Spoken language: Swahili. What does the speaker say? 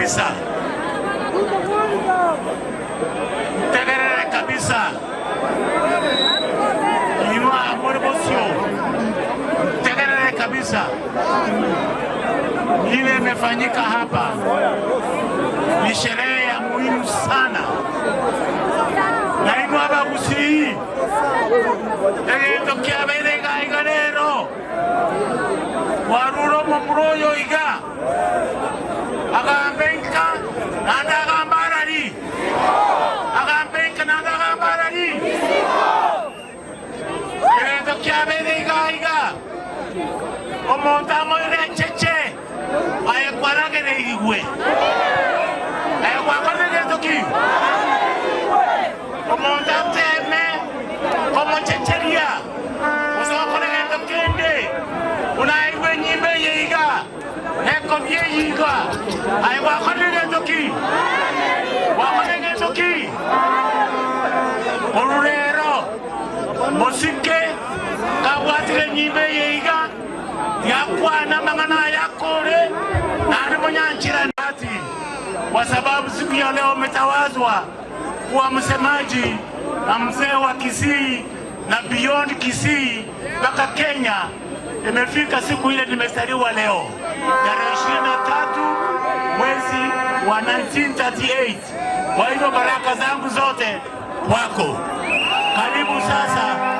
kabisa. Tegerere kabisa. Inua Omogusii. Tegerere kabisa. Ile imefanyika hapa ni sherehe ya muhimu sana. Na inua Omogusii. Tegeto kiaberega iganero. Waruro mumuroyo iga. Agambenka nanda gambarari. Agambenka nanda gambarari. Tegeto kiaberega iga. Omonta moire cheche. Aye kwaragere igwe. Aye kwakorege toki. Omonta teme. Como checheria. Usokorege tokende. Unaiwe nyimbe yiga. Eko bie yiga. Aye kwakorege toki. Kwakorege toki. Orurero. Musike. Kawatire nyimbe yiga. Yakwana mangana yakore na mwanyanchira ndati, kwa sababu siku ya leo umetawazwa kuwa msemaji na mzee wa Kisii na beyond Kisii mpaka Kenya. Imefika siku ile nimestariwa leo tarehe 23 mwezi wa 1938. Kwa hivyo baraka zangu zote wako. Karibu sasa.